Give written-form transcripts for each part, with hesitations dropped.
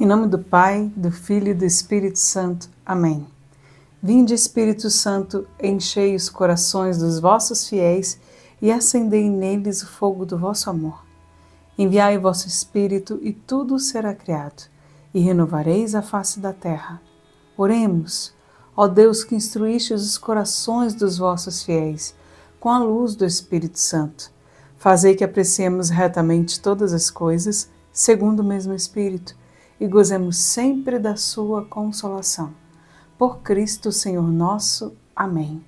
Em nome do Pai, do Filho e do Espírito Santo. Amém. Vinde, Espírito Santo, enchei os corações dos vossos fiéis e acendei neles o fogo do vosso amor. Enviai o vosso Espírito e tudo será criado, e renovareis a face da terra. Oremos, ó Deus que instruístes os corações dos vossos fiéis, com a luz do Espírito Santo. Fazei que apreciemos retamente todas as coisas, segundo o mesmo Espírito, e gozemos sempre da sua consolação. Por Cristo, Senhor nosso. Amém.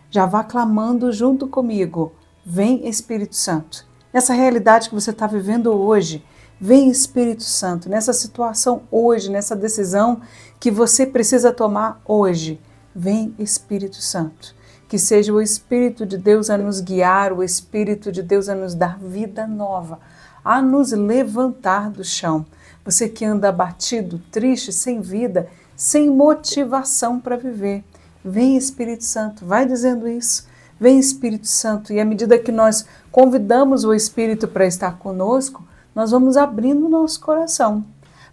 Já vá clamando junto comigo. Vem, Espírito Santo. Nessa realidade que você está vivendo hoje, vem, Espírito Santo. Nessa situação hoje, nessa decisão que você precisa tomar hoje, vem, Espírito Santo. Que seja o Espírito de Deus a nos guiar, o Espírito de Deus a nos dar vida nova, a nos levantar do chão. Você que anda abatido, triste, sem vida, sem motivação para viver. Vem, Espírito Santo, vai dizendo isso. Vem, Espírito Santo. E à medida que nós convidamos o Espírito para estar conosco, nós vamos abrindo o nosso coração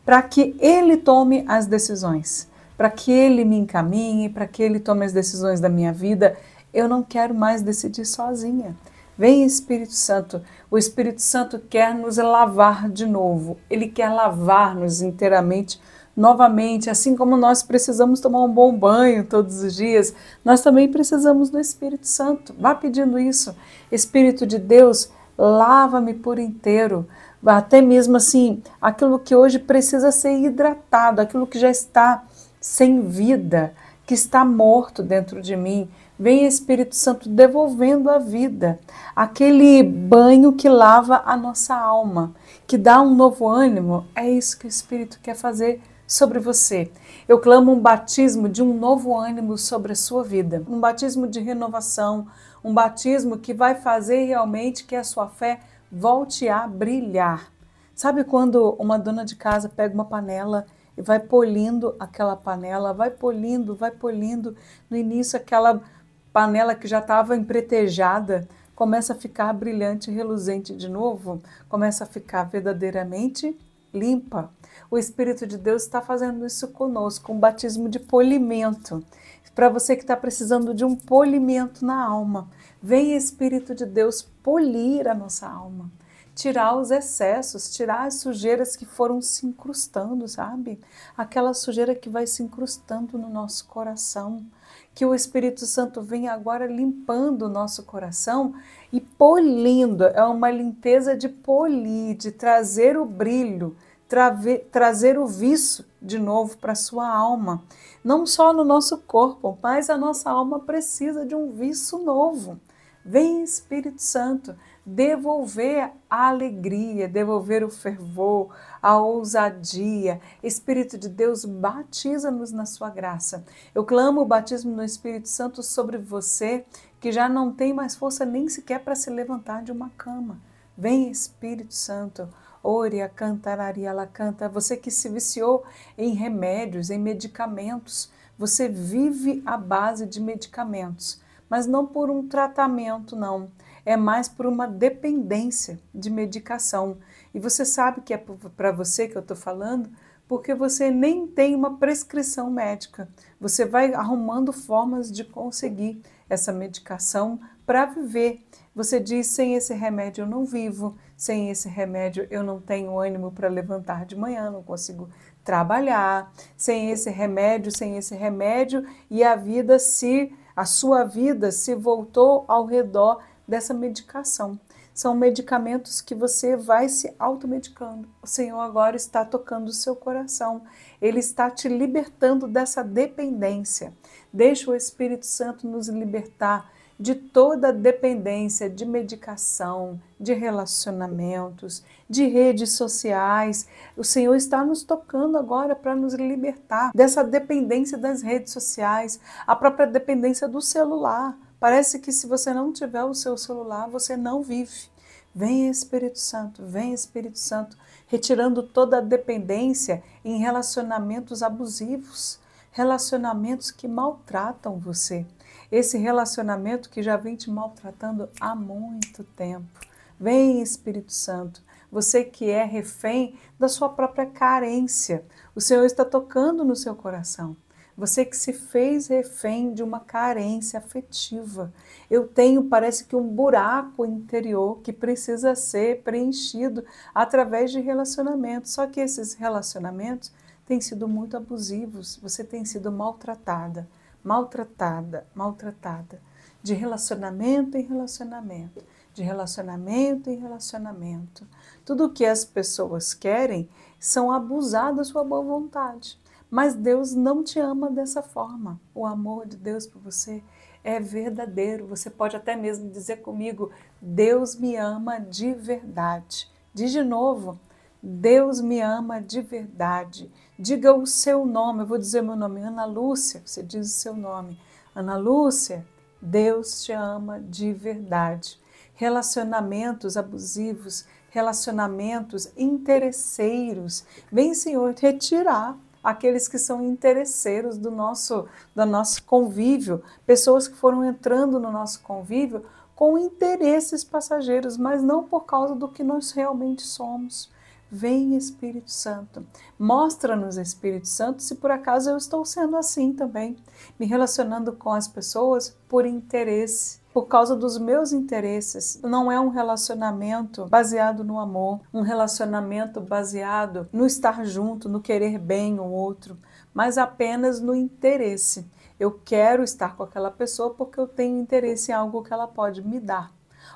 para que Ele tome as decisões, para que Ele me encaminhe, para que Ele tome as decisões da minha vida. Eu não quero mais decidir sozinha. Vem, Espírito Santo. O Espírito Santo quer nos lavar de novo. Ele quer lavar-nos inteiramente, novamente. Assim como nós precisamos tomar um bom banho todos os dias, nós também precisamos do Espírito Santo. Vá pedindo isso. Espírito de Deus, lava-me por inteiro. Até mesmo assim, aquilo que hoje precisa ser hidratado, aquilo que já está sem vida, que está morto dentro de mim. Vem, Espírito Santo, devolvendo a vida, aquele banho que lava a nossa alma, que dá um novo ânimo. É isso que o Espírito quer fazer sobre você. Eu clamo um batismo de um novo ânimo sobre a sua vida, um batismo de renovação, um batismo que vai fazer realmente que a sua fé volte a brilhar. Sabe quando uma dona de casa pega uma panela e vai polindo aquela panela, vai polindo, no início aquela panela que já estava empretejada começa a ficar brilhante e reluzente de novo, começa a ficar verdadeiramente limpa. O Espírito de Deus está fazendo isso conosco, um batismo de polimento. Para você que está precisando de um polimento na alma, vem, Espírito de Deus, polir a nossa alma. Tirar os excessos, tirar as sujeiras que foram se incrustando, sabe? Aquela sujeira que vai se incrustando no nosso coração. Que o Espírito Santo venha agora limpando o nosso coração e polindo. É uma limpeza de polir, de trazer o brilho, trazer o viço de novo para a sua alma. Não só no nosso corpo, mas a nossa alma precisa de um viço novo. Vem, Espírito Santo, devolver a alegria, devolver o fervor, a ousadia. Espírito de Deus, batiza-nos na sua graça. Eu clamo o batismo no Espírito Santo sobre você, que já não tem mais força nem sequer para se levantar de uma cama. Vem, Espírito Santo. Oria, cantararia, ela canta. Você que se viciou em remédios, em medicamentos, você vive à base de medicamentos, mas não por um tratamento, não. É mais por uma dependência de medicação. E você sabe que é para você que eu estou falando, porque você nem tem uma prescrição médica. Você vai arrumando formas de conseguir essa medicação para viver. Você diz, sem esse remédio eu não vivo, sem esse remédio eu não tenho ânimo para levantar de manhã, não consigo trabalhar, sem esse remédio, e a sua vida se voltou ao redor dessa medicação. São medicamentos que você vai se automedicando. O Senhor agora está tocando o seu coração. Ele está te libertando dessa dependência. Deixa o Espírito Santo nos libertar de toda dependência de medicação, de relacionamentos, de redes sociais. O Senhor está nos tocando agora para nos libertar dessa dependência das redes sociais, a própria dependência do celular. Parece que se você não tiver o seu celular, você não vive. Vem, Espírito Santo, retirando toda a dependência em relacionamentos abusivos, relacionamentos que maltratam você. Esse relacionamento que já vem te maltratando há muito tempo. Vem, Espírito Santo, você que é refém da sua própria carência. O Senhor está tocando no seu coração. Você que se fez refém de uma carência afetiva. Eu tenho, parece que um buraco interior que precisa ser preenchido através de relacionamentos. Só que esses relacionamentos têm sido muito abusivos. Você tem sido maltratada, maltratada, maltratada. De relacionamento em relacionamento, de relacionamento em relacionamento. Tudo o que as pessoas querem são abusar da sua boa vontade. Mas Deus não te ama dessa forma. O amor de Deus por você é verdadeiro. Você pode até mesmo dizer comigo, Deus me ama de verdade. Diz de novo, Deus me ama de verdade. Diga o seu nome, eu vou dizer meu nome, Ana Lúcia, você diz o seu nome. Ana Lúcia, Deus te ama de verdade. Relacionamentos abusivos, relacionamentos interesseiros. Vem, Senhor, retirar aqueles que são interesseiros do nosso convívio, pessoas que foram entrando no nosso convívio com interesses passageiros, mas não por causa do que nós realmente somos. Vem, Espírito Santo, mostra-nos, Espírito Santo, se por acaso eu estou sendo assim também, me relacionando com as pessoas por interesse, por causa dos meus interesses. Não é um relacionamento baseado no amor, um relacionamento baseado no estar junto, no querer bem o outro, mas apenas no interesse. Eu quero estar com aquela pessoa porque eu tenho interesse em algo que ela pode me dar,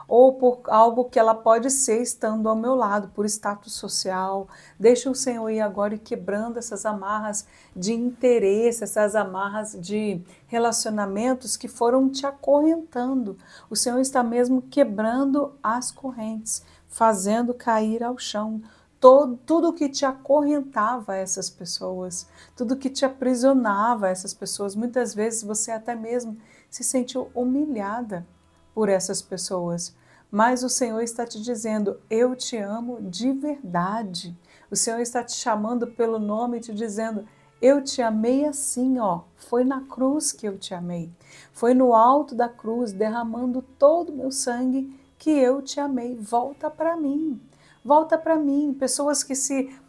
ou por algo que ela pode ser estando ao meu lado, por status social. Deixa o Senhor ir agora e quebrando essas amarras de interesse, essas amarras de relacionamentos que foram te acorrentando. O Senhor está mesmo quebrando as correntes, fazendo cair ao chão tudo que te acorrentava a essas pessoas, tudo que te aprisionava a essas pessoas. Muitas vezes você até mesmo se sentiu humilhada por essas pessoas, mas o Senhor está te dizendo, eu te amo de verdade. O Senhor está te chamando pelo nome e te dizendo, eu te amei assim, ó. Foi na cruz que eu te amei. Foi no alto da cruz, derramando todo o meu sangue, que eu te amei. Volta para mim. Volta para mim. Pessoas que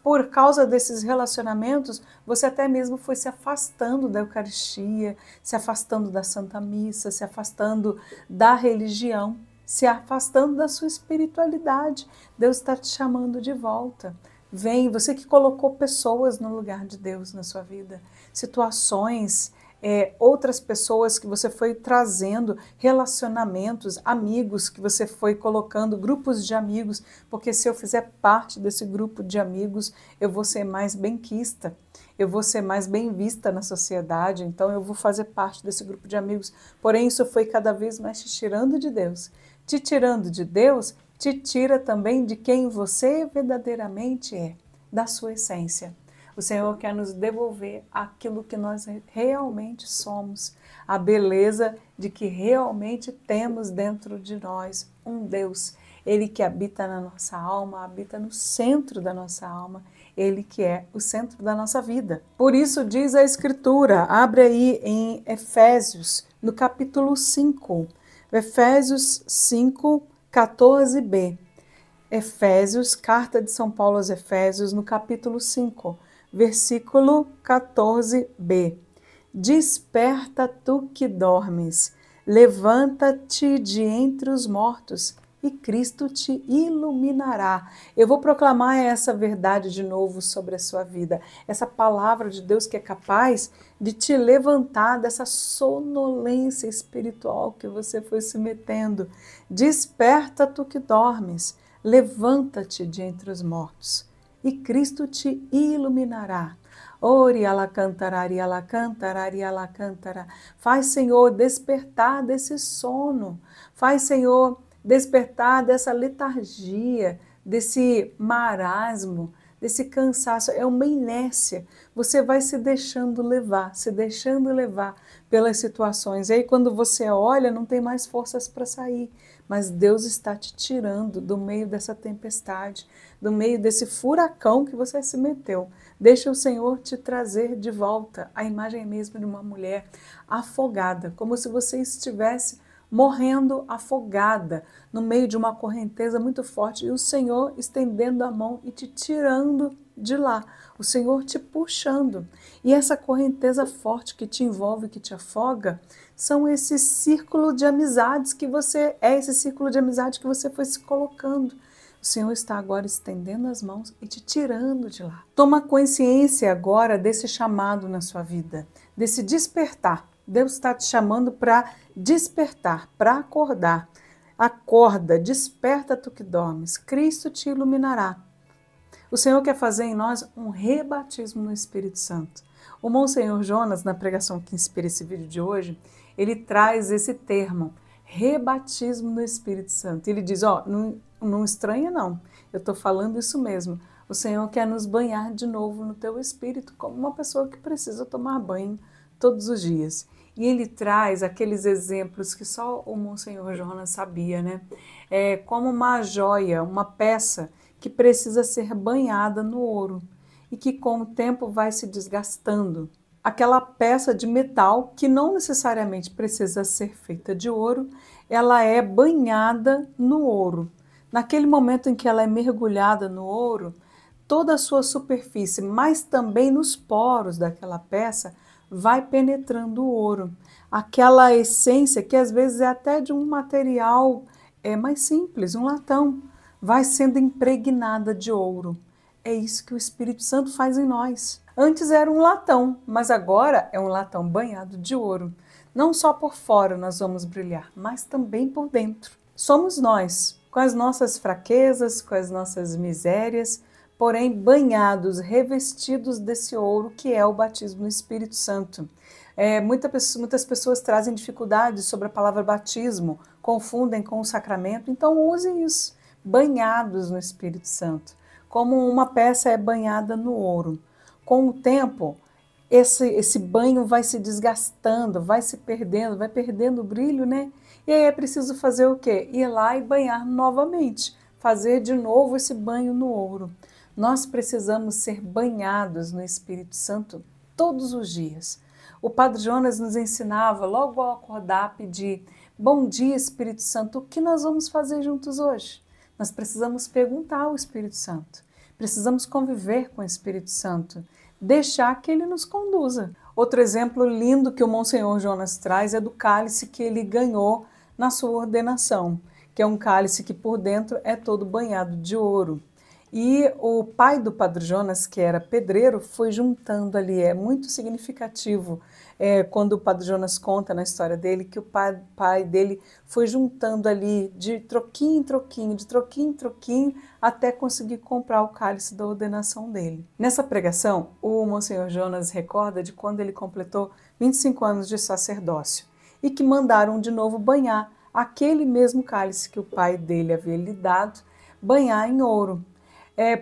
por causa desses relacionamentos, você até mesmo foi se afastando da Eucaristia, se afastando da Santa Missa, se afastando da religião, se afastando da sua espiritualidade. Deus está te chamando de volta. Vem, você que colocou pessoas no lugar de Deus na sua vida, situações, outras pessoas que você foi trazendo, relacionamentos, amigos que você foi colocando, grupos de amigos, porque se eu fizer parte desse grupo de amigos, eu vou ser mais benquista, eu vou ser mais bem vista na sociedade, então eu vou fazer parte desse grupo de amigos. Porém, isso foi cada vez mais te tirando de Deus. Te tirando de Deus, te tira também de quem você verdadeiramente é, da sua essência. O Senhor quer nos devolver aquilo que nós realmente somos, a beleza de que realmente temos dentro de nós um Deus. Ele que habita na nossa alma, habita no centro da nossa alma, Ele que é o centro da nossa vida. Por isso diz a Escritura, abre aí em Efésios, no capítulo 5, Efésios 5, 14b. Efésios, carta de São Paulo aos Efésios, no capítulo 5, versículo 14b. Desperta tu que dormes, levanta-te de entre os mortos e Cristo te iluminará. Eu vou proclamar essa verdade de novo sobre a sua vida, essa palavra de Deus que é capaz de te levantar dessa sonolência espiritual que você foi se metendo. Desperta tu que dormes, levanta-te de entre os mortos e Cristo te iluminará. Ori alacantara, ari alacantara, ari alacantara. Faz, Senhor, despertar desse sono. Faz, Senhor, despertar dessa letargia, desse marasmo, desse cansaço. É uma inércia. Você vai se deixando levar pelas situações. E aí quando você olha, não tem mais forças para sair. Mas Deus está te tirando do meio dessa tempestade, do meio desse furacão que você se meteu. Deixa o Senhor te trazer de volta a imagem mesmo de uma mulher afogada, como se você estivesse morrendo afogada no meio de uma correnteza muito forte, e o Senhor estendendo a mão e te tirando de lá, o Senhor te puxando. E essa correnteza forte que te envolve, que te afoga, são esse círculo de amizades que você esse círculo de amizade que você foi se colocando. O Senhor está agora estendendo as mãos e te tirando de lá. Toma consciência agora desse chamado na sua vida, desse despertar. Deus está te chamando para despertar, para acordar. Acorda, desperta tu que dormes, Cristo te iluminará. O Senhor quer fazer em nós um rebatismo no Espírito Santo. O Monsenhor Jonas, na pregação que inspira esse vídeo de hoje, ele traz esse termo, rebatismo no Espírito Santo. Ele diz, não estranha não, eu estou falando isso mesmo. O Senhor quer nos banhar de novo no teu Espírito, como uma pessoa que precisa tomar banho todos os dias. E ele traz aqueles exemplos que só o Monsenhor Jonas sabia, né? Como uma joia, uma peça que precisa ser banhada no ouro e que com o tempo vai se desgastando. Aquela peça de metal que não necessariamente precisa ser feita de ouro, ela é banhada no ouro. Naquele momento em que ela é mergulhada no ouro, toda a sua superfície, mas também nos poros daquela peça, vai penetrando o ouro. Aquela essência que às vezes é até de um material mais simples, um latão, vai sendo impregnada de ouro. É isso que o Espírito Santo faz em nós. Antes era um latão, mas agora é um latão banhado de ouro. Não só por fora nós vamos brilhar, mas também por dentro. Somos nós, com as nossas fraquezas, com as nossas misérias, porém banhados, revestidos desse ouro que é o batismo no Espírito Santo. Muitas pessoas trazem dificuldades sobre a palavra batismo, confundem com o sacramento, então use isso, banhados no Espírito Santo, como uma peça é banhada no ouro. Com o tempo, esse banho vai se desgastando, vai se perdendo, vai perdendo o brilho, né? E aí é preciso fazer o quê? Ir lá e banhar novamente, fazer de novo esse banho no ouro. Nós precisamos ser banhados no Espírito Santo todos os dias. O Padre Jonas nos ensinava, logo ao acordar, a pedir, bom dia Espírito Santo, o que nós vamos fazer juntos hoje? Nós precisamos perguntar ao Espírito Santo, precisamos conviver com o Espírito Santo, deixar que ele nos conduza. Outro exemplo lindo que o Monsenhor Jonas traz é do cálice que ele ganhou na sua ordenação, que é um cálice que por dentro é todo banhado de ouro. E o pai do Padre Jonas, que era pedreiro, foi juntando ali, é muito significativo quando o Padre Jonas conta na história dele que o pai dele foi juntando ali de troquinho em troquinho, de troquinho em troquinho, até conseguir comprar o cálice da ordenação dele. Nessa pregação, o Monsenhor Jonas recorda de quando ele completou 25 anos de sacerdócio e que mandaram de novo banhar aquele mesmo cálice que o pai dele havia lhe dado, banhar em ouro.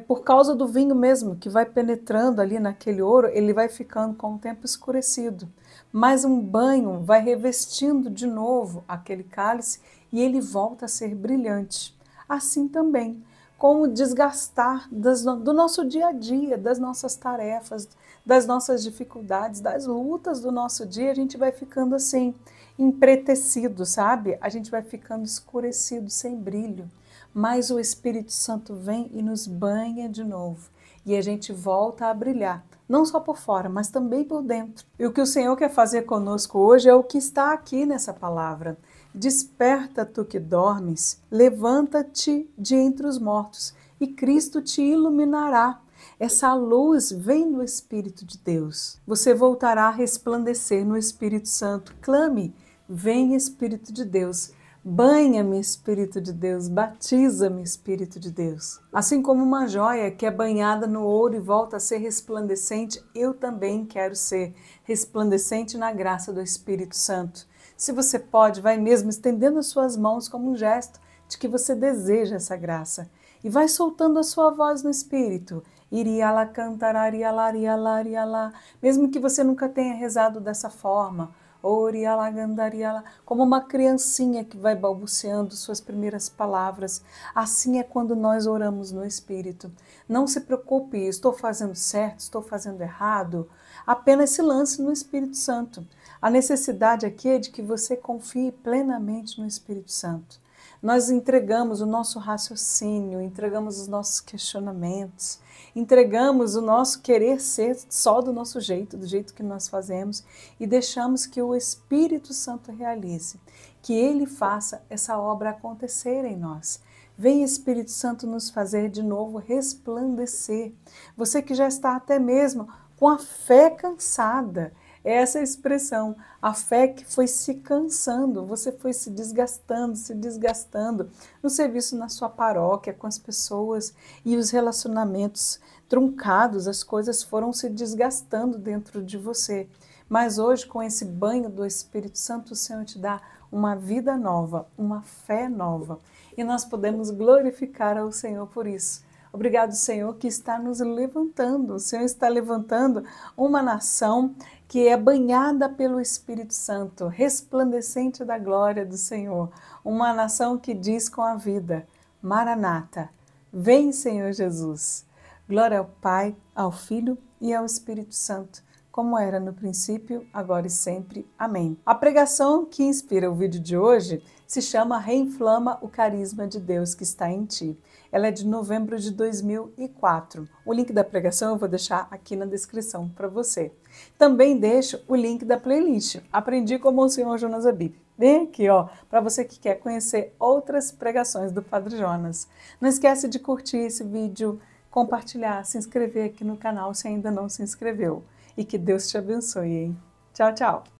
Por causa do vinho mesmo, que vai penetrando ali naquele ouro, ele vai ficando com o tempo escurecido. Mas um banho vai revestindo de novo aquele cálice e ele volta a ser brilhante. Assim também, com o desgastar do nosso dia a dia, das nossas tarefas, das nossas dificuldades, das lutas do nosso dia, a gente vai ficando assim, empretecido, sabe? A gente vai ficando escurecido, sem brilho. Mas o Espírito Santo vem e nos banha de novo. E a gente volta a brilhar, não só por fora, mas também por dentro. E o que o Senhor quer fazer conosco hoje é o que está aqui nessa palavra. Desperta tu que dormes, levanta-te de entre os mortos, e Cristo te iluminará. Essa luz vem do Espírito de Deus. Você voltará a resplandecer no Espírito Santo. Clame, vem Espírito de Deus. Banha-me, Espírito de Deus, batiza-me, Espírito de Deus. Assim como uma joia que é banhada no ouro e volta a ser resplandecente, eu também quero ser resplandecente na graça do Espírito Santo. Se você pode, vai mesmo estendendo as suas mãos como um gesto de que você deseja essa graça. E vai soltando a sua voz no Espírito. Iriala cantará, iriala, iriala, iriala. Mesmo que você nunca tenha rezado dessa forma, Orialagandariala, como uma criancinha que vai balbuciando suas primeiras palavras. Assim é quando nós oramos no Espírito. Não se preocupe, estou fazendo certo, estou fazendo errado. Apenas se lance no Espírito Santo. A necessidade aqui é de que você confie plenamente no Espírito Santo. Nós entregamos o nosso raciocínio, entregamos os nossos questionamentos, entregamos o nosso querer ser só do nosso jeito, do jeito que nós fazemos, e deixamos que o Espírito Santo realize, que Ele faça essa obra acontecer em nós. Vem, Espírito Santo, nos fazer de novo resplandecer. Você que já está até mesmo com a fé cansada, essa é a expressão, a fé que foi se cansando, você foi se desgastando no serviço na sua paróquia, com as pessoas e os relacionamentos truncados, as coisas foram se desgastando dentro de você. Mas hoje, com esse banho do Espírito Santo, o Senhor te dá uma vida nova, uma fé nova. E nós podemos glorificar ao Senhor por isso. Obrigado, Senhor, que está nos levantando. O Senhor está levantando uma nação que é banhada pelo Espírito Santo, resplandecente da glória do Senhor. Uma nação que diz com a vida: Maranata, vem, Senhor Jesus. Glória ao Pai, ao Filho e ao Espírito Santo, como era no princípio, agora e sempre. Amém. A pregação que inspira o vídeo de hoje se chama Reinflama o Carisma de Deus que está em ti. Ela é de novembro de 2004. O link da pregação eu vou deixar aqui na descrição para você. Também deixo o link da playlist Aprendi com o Senhor Jonas Abib. Bem aqui, ó, para você que quer conhecer outras pregações do Padre Jonas. Não esquece de curtir esse vídeo, compartilhar, se inscrever aqui no canal se ainda não se inscreveu. E que Deus te abençoe, hein? Tchau, tchau!